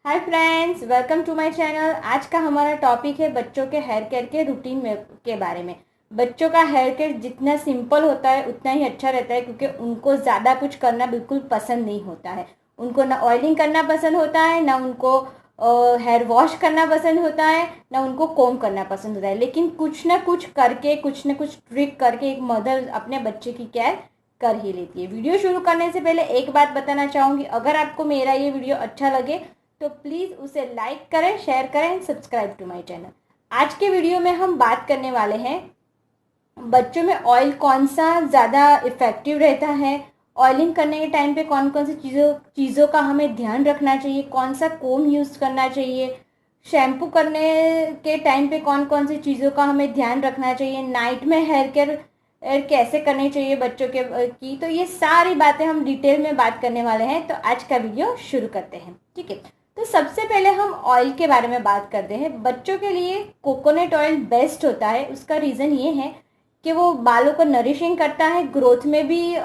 Hi friends, welcome to my channel. आज का हमारा टॉपिक है बच्चों के हेयर केयर के रूटीन में के बारे में। बच्चों का हेयर केयर जितना सिंपल होता है उतना ही अच्छा रहता है, क्योंकि उनको ज़्यादा कुछ करना बिल्कुल पसंद नहीं होता है। उनको ना ऑयलिंग करना पसंद होता है, ना उनको हेयर वॉश करना पसंद होता है, ना उनको कोम करना पसंद होता है। लेकिन कुछ ना कुछ करके, कुछ ना कुछ ट्रिक करके एक मदर अपने बच्चे की केयर कर ही लेती है। वीडियो शुरू करने से पहले एक बात बताना चाहूँगी, अगर आपको मेरा ये वीडियो अच्छा लगे तो प्लीज़ उसे लाइक करें, शेयर करें, सब्सक्राइब टू माय चैनल। आज के वीडियो में हम बात करने वाले हैं बच्चों में ऑयल कौन सा ज़्यादा इफ़ेक्टिव रहता है, ऑयलिंग करने के टाइम पे कौन कौन सी चीज़ों का हमें ध्यान रखना चाहिए, कौन सा कोम यूज़ करना चाहिए, शैम्पू करने के टाइम पे कौन कौन सी चीज़ों का हमें ध्यान रखना चाहिए, नाइट में हेयर केयर कैसे करनी चाहिए बच्चों के की। तो ये सारी बातें हम डिटेल में बात करने वाले हैं। तो आज का वीडियो शुरू करते हैं, ठीक है। तो सबसे पहले हम ऑयल के बारे में बात करते हैं। बच्चों के लिए कोकोनट ऑयल बेस्ट होता है। उसका रीज़न ये है कि वो बालों को नरिशिंग करता है, ग्रोथ में भी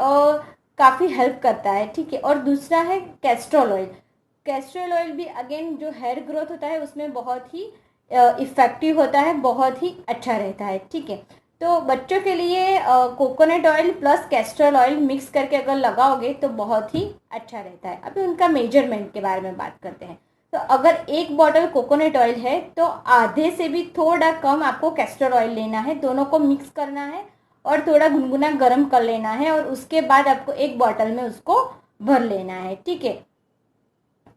काफ़ी हेल्प करता है, ठीक है। और दूसरा है कैस्ट्रॉल ऑयल। कैस्ट्रॉल ऑयल भी अगेन जो हेयर ग्रोथ होता है उसमें बहुत ही इफ़ेक्टिव होता है, बहुत ही अच्छा रहता है, ठीक है। तो बच्चों के लिए coconut oil plus Castrol oil mix करके अगर लगाओगे तो बहुत ही अच्छा रहता है। अभी उनका मेजरमेंट के बारे में बात करते हैं। तो अगर एक बॉटल कोकोनट ऑयल है तो आधे से भी थोड़ा कम आपको कैस्टर ऑयल लेना है। दोनों को मिक्स करना है और थोड़ा गुनगुना गर्म कर लेना है, और उसके बाद आपको एक बॉटल में उसको भर लेना है, ठीक है।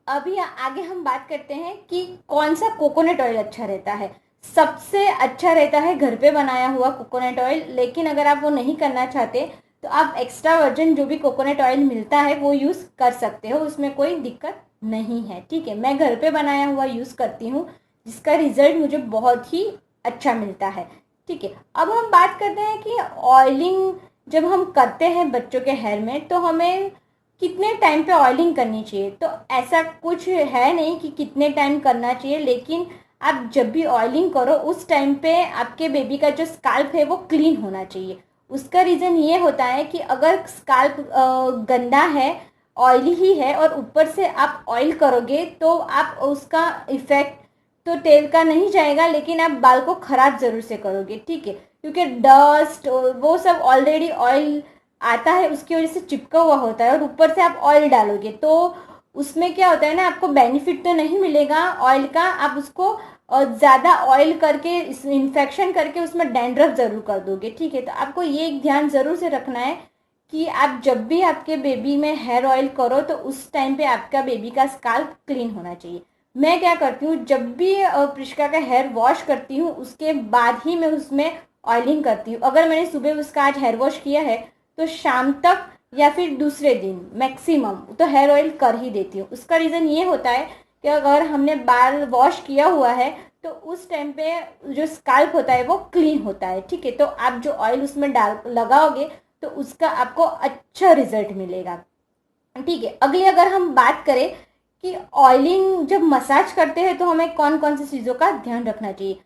अभी आगे हम बात करते हैं कि कौन सा कोकोनट ऑयल अच्छा रहता है। सबसे अच्छा रहता है घर पे बनाया हुआ कोकोनट ऑयल, लेकिन अगर आप वो नहीं करना चाहते तो आप एक्स्ट्रा वर्जिन जो भी कोकोनट ऑयल मिलता है वो यूज़ कर सकते हो, उसमें कोई दिक्कत नहीं है, ठीक है। मैं घर पे बनाया हुआ यूज़ करती हूँ, जिसका रिजल्ट मुझे बहुत ही अच्छा मिलता है, ठीक है। अब हम बात करते हैं कि ऑयलिंग जब हम करते हैं बच्चों के हेयर में तो हमें कितने टाइम पे ऑयलिंग करनी चाहिए। तो ऐसा कुछ है नहीं कि कितने टाइम करना चाहिए, लेकिन आप जब भी ऑयलिंग करो उस टाइम पे आपके बेबी का जो स्काल्प है वो क्लीन होना चाहिए। उसका रीज़न ये होता है कि अगर स्काल्प गंदा है, ऑयली ही है, और ऊपर से आप ऑयल करोगे तो आप उसका इफ़ेक्ट तो तेल का नहीं जाएगा, लेकिन आप बाल को ख़राब ज़रूर से करोगे, ठीक है। क्योंकि डस्ट वो सब ऑलरेडी ऑयल आता है उसकी वजह से चिपका हुआ होता है, और ऊपर से आप ऑयल डालोगे तो उसमें क्या होता है ना, आपको बेनिफिट तो नहीं मिलेगा ऑयल का। आप उसको ज़्यादा ऑयल करके इन्फेक्शन करके उसमें डैंड्रफ ज़रूर कर दोगे, ठीक है। तो आपको ये एक ध्यान ज़रूर से रखना है कि आप जब भी आपके बेबी में हेयर ऑयल करो तो उस टाइम पे आपका बेबी का स्काल्प क्लीन होना चाहिए। मैं क्या करती हूँ, जब भी प्रिशका का हेयर वॉश करती हूँ उसके बाद ही मैं उसमें ऑयलिंग करती हूँ। अगर मैंने सुबह उसका आज हेयर वॉश किया है तो शाम तक या फिर दूसरे दिन मैक्सिमम तो हेयर ऑयल कर ही देती हूँ। उसका रीज़न ये होता है कि अगर हमने बाल वॉश किया हुआ है तो उस टाइम पे जो स्काल्प होता है वो क्लीन होता है, ठीक है। तो आप जो ऑयल उसमें डाल लगाओगे तो उसका आपको अच्छा रिजल्ट मिलेगा, ठीक है। अगली अगर हम बात करें कि ऑयलिंग जब मसाज करते हैं तो हमें कौन कौन सी चीज़ों का ध्यान रखना चाहिए।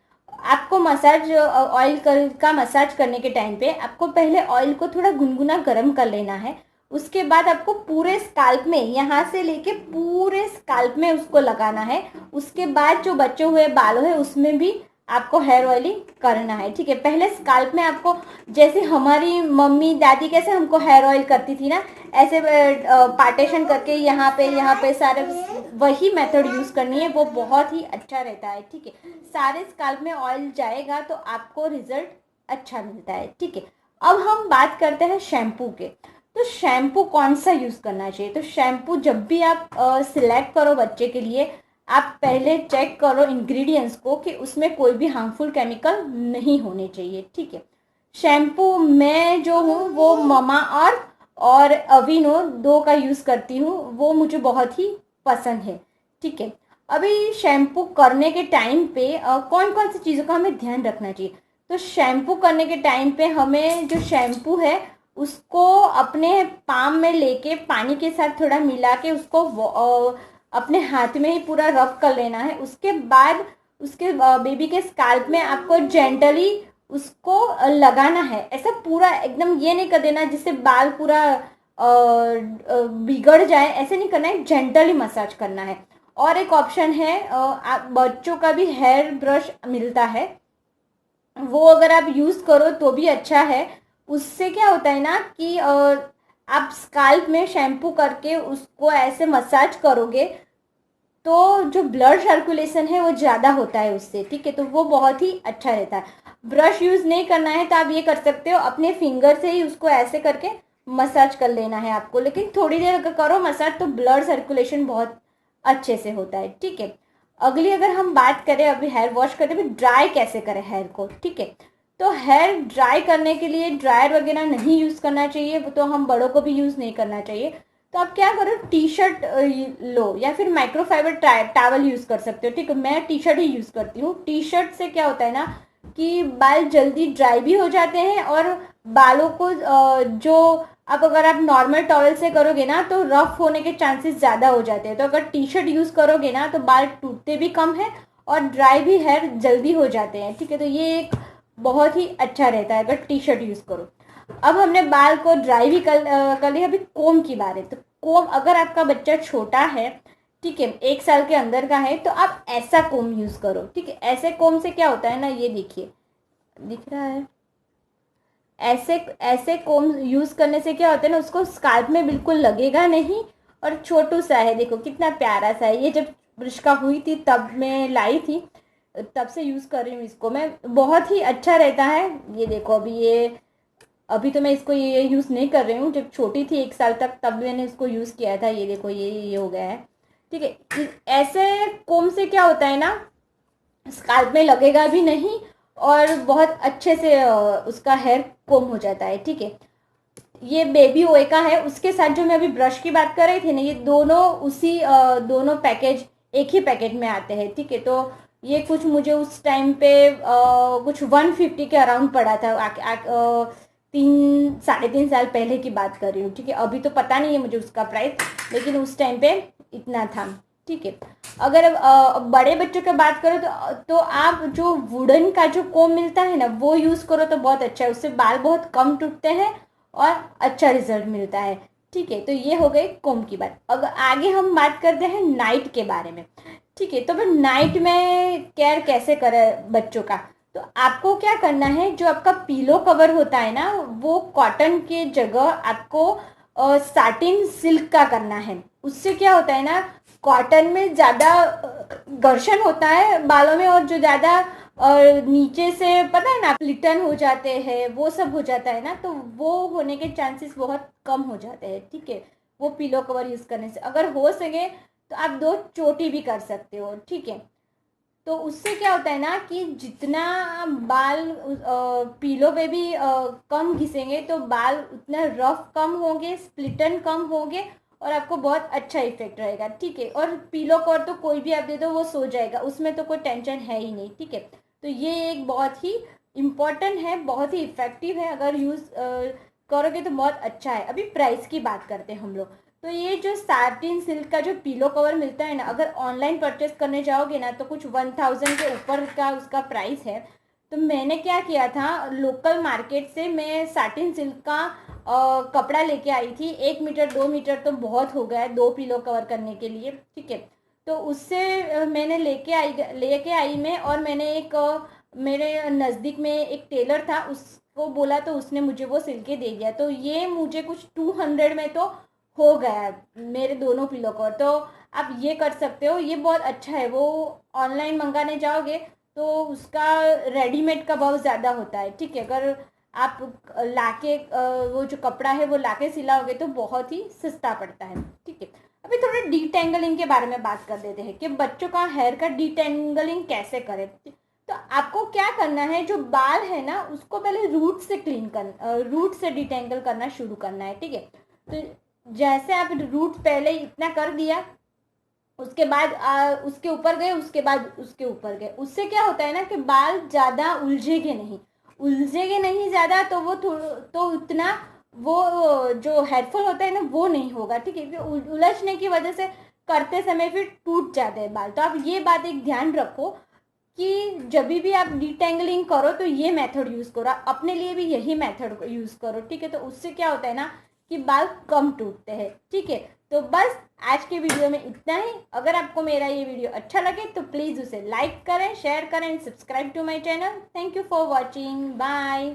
आपको मसाज ऑयल का मसाज करने के टाइम पे आपको पहले ऑयल को थोड़ा गुनगुना गर्म कर लेना है। उसके बाद आपको पूरे स्काल्प में, यहाँ से लेके पूरे स्काल्प में उसको लगाना है। उसके बाद जो बचे हुए बालों है उसमें भी आपको हेयर ऑयलिंग करना है, ठीक है। पहले स्काल्प में आपको, जैसे हमारी मम्मी दादी कैसे हमको हेयर ऑयल करती थी ना, ऐसे पार्टीशन करके यहाँ पे सारे वही मेथड यूज़ करनी है, वो बहुत ही अच्छा रहता है, ठीक है। सारे स्काल्प में ऑयल जाएगा तो आपको रिजल्ट अच्छा मिलता है, ठीक है। अब हम बात करते हैं शैम्पू के। तो शैम्पू कौन सा यूज़ करना चाहिए। तो शैम्पू जब भी आप सिलेक्ट करो बच्चे के लिए, आप पहले चेक करो इंग्रेडिएंट्स को कि उसमें कोई भी हार्मफुल केमिकल नहीं होने चाहिए, ठीक है। शैम्पू मैं जो हूँ वो ममा और अविनो दो का यूज़ करती हूँ, वो मुझे बहुत ही पसंद है, ठीक है। अभी शैम्पू करने के टाइम पे कौन कौन सी चीज़ों का हमें ध्यान रखना चाहिए। तो शैम्पू करने के टाइम पे हमें जो शैम्पू है उसको अपने पाम में लेके पानी के साथ थोड़ा मिला के उसको अपने हाथ में ही पूरा रब कर लेना है। उसके बाद उसके बेबी के स्काल्प में आपको जेंटली उसको लगाना है। ऐसा पूरा एकदम ये नहीं कर देना जिससे बाल पूरा बिगड़ जाए, ऐसे नहीं करना है, जेंटली मसाज करना है। और एक ऑप्शन है, बच्चों का भी हेयर ब्रश मिलता है, वो अगर आप यूज़ करो तो भी अच्छा है। उससे क्या होता है ना कि आप स्काल्प में शैम्पू करके उसको ऐसे मसाज करोगे तो जो ब्लड सर्कुलेशन है वो ज़्यादा होता है उससे, ठीक है, तो वो बहुत ही अच्छा रहता है। ब्रश यूज़ नहीं करना है तो आप ये कर सकते हो, अपने फिंगर से ही उसको ऐसे करके मसाज कर लेना है आपको, लेकिन थोड़ी देर अगर करो मसाज तो ब्लड सर्कुलेशन बहुत अच्छे से होता है, ठीक है। अगली अगर हम बात करें, अभी हेयर वॉश करते हुए ड्राई कैसे करें हेयर को, ठीक है। तो हेयर ड्राई करने के लिए ड्रायर वगैरह नहीं यूज़ करना चाहिए, वो तो हम बड़ों को भी यूज़ नहीं करना चाहिए। तो आप क्या करो, टी शर्ट लो या फिर माइक्रोफाइबर टावल यूज़ कर सकते हो, ठीक है। मैं टी शर्ट ही यूज़ करती हूँ। टी शर्ट से क्या होता है ना कि बाल जल्दी ड्राई भी हो जाते हैं, और बालों को जो आप अगर आप नॉर्मल टॉवल से करोगे ना तो रफ होने के चांसेस ज़्यादा हो जाते हैं। तो अगर टी शर्ट यूज़ करोगे ना तो बाल टूटते भी कम है और ड्राई भी हेयर जल्दी हो जाते हैं, ठीक है। तो ये एक बहुत ही अच्छा रहता है अगर टी शर्ट यूज़ करो। अब हमने बाल को ड्राई भी कर लिया, अभी कोम की बात है। तो कोम, अगर आपका बच्चा छोटा है, ठीक है, 1 साल के अंदर का है, तो आप ऐसा कोम यूज़ करो, ठीक है। ऐसे कोम से क्या होता है ना, ये देखिए, दिख रहा है, ऐसे ऐसे कोम यूज़ करने से क्या होता है ना, उसको स्काल्प में बिल्कुल लगेगा नहीं, और छोटू सा है, देखो कितना प्यारा सा है। ये जब रिश्का हुई थी तब मैं लाई थी, तब से यूज़ कर रही हूँ इसको मैं, बहुत ही अच्छा रहता है। ये देखो, अभी तो मैं इसको ये यूज़ नहीं कर रही हूँ, जब छोटी थी 1 साल तक तब मैंने इसको यूज़ किया था। ये देखो, ये हो गया है, ठीक है। ऐसे कोम से क्या होता है ना, स्काल्प में लगेगा भी नहीं और बहुत अच्छे से उसका हेयर कोम हो जाता है, ठीक है। ये बेबी ओए का है, उसके साथ जो मैं अभी ब्रश की बात कर रही थी ना, ये दोनों उसी दोनों पैकेज एक ही पैकेट में आते हैं, ठीक है। तो ये कुछ मुझे उस टाइम पे कुछ 150 के अराउंड पड़ा था, 3 साढ़े 3 साल पहले की बात कर रही हूँ, ठीक है। अभी तो पता नहीं है मुझे उसका प्राइस, लेकिन उस टाइम पे इतना था, ठीक है। अगर बड़े बच्चों की बात करो तो आप जो वुडन का जो कोम मिलता है ना वो यूज़ करो तो बहुत अच्छा है, उससे बाल बहुत कम टूटते हैं और अच्छा रिजल्ट मिलता है, ठीक है। तो ये हो गई कोम की बात। अगर आगे हम बात करते हैं नाइट के बारे में, ठीक है। तो फिर नाइट में केयर कैसे करें बच्चों का, तो आपको क्या करना है, जो आपका पीलो कवर होता है ना वो कॉटन के जगह आपको साटिन सिल्क का करना है। उससे क्या होता है ना, कॉटन में ज़्यादा घर्षण होता है बालों में, और जो ज़्यादा और नीचे से पता है ना प्लिटन हो जाते हैं, वो सब हो जाता है ना, तो वो होने के चांसेस बहुत कम हो जाते हैं, ठीक है। वो पिलो कवर यूज़ करने से अगर हो सके तो आप 2 चोटी भी कर सकते हो, ठीक है। तो उससे क्या होता है ना कि जितना बाल पीलो पे भी कम घिसेंगे तो बाल उतना रफ कम होंगे, स्प्लिटन कम होंगे, और आपको बहुत अच्छा इफेक्ट रहेगा, ठीक है। और पीलो कवर तो कोई भी आप दे दो वो सो जाएगा, उसमें तो कोई टेंशन है ही नहीं, ठीक है। तो ये एक बहुत ही इम्पोर्टेंट है, बहुत ही इफेक्टिव है, अगर यूज़ करोगे तो बहुत अच्छा है। अभी प्राइस की बात करते हैं हम लोग। तो ये जो साटिन सिल्क का जो पिलो कवर मिलता है ना, अगर ऑनलाइन परचेस करने जाओगे ना तो कुछ 1000 के ऊपर का उसका प्राइस है। तो मैंने क्या किया था, लोकल मार्केट से मैं साटिन सिल्क का कपड़ा लेके आई थी। 1 मीटर 2 मीटर तो बहुत हो गया है 2 पिलो कवर करने के लिए, ठीक है। तो उससे मैंने लेके आई मैं, और मैंने मेरे नज़दीक में एक टेलर था, उसको बोला तो उसने मुझे वो सिल के दे दिया। तो ये मुझे कुछ 200 में तो हो गया मेरे दोनों पिलो कवर। तो आप ये कर सकते हो, ये बहुत अच्छा है। वो ऑनलाइन मंगाने जाओगे तो उसका रेडीमेड का भाव ज़्यादा होता है, ठीक है। अगर आप लाके वो जो कपड़ा है वो लाके सिलाओगे तो बहुत ही सस्ता पड़ता है, ठीक है। अभी थोड़ा डीटेंगलिंग के बारे में बात कर देते हैं कि बच्चों का हेयर का डीटेंगलिंग कैसे करें। तो आपको क्या करना है, जो बाल है ना उसको पहले रूट से डिटेंगल करना शुरू करना है, ठीक है। तो जैसे आप रूट पहले इतना कर दिया, उसके बाद उसके ऊपर गए, उसके बाद उसके ऊपर गए, उससे क्या होता है ना कि बाल ज़्यादा उलझेगे नहीं ज़्यादा, तो वो तो उतना वो जो हेल्पफुल होता है ना वो नहीं होगा, ठीक है। उलझने की वजह से करते समय फिर टूट जाते हैं बाल। तो आप ये बात एक ध्यान रखो कि जब भी आप डिटेंगलिंग करो तो ये मेथड यूज़ करो, अपने लिए भी यही मेथड यूज़ करो, ठीक है। तो उससे क्या होता है ना कि बाल कम टूटते हैं, ठीक है। तो बस आज के वीडियो में इतना ही। अगर आपको मेरा ये वीडियो अच्छा लगे तो प्लीज़ उसे लाइक करें, शेयर करें and subscribe to my channel. Thank you for watching. Bye.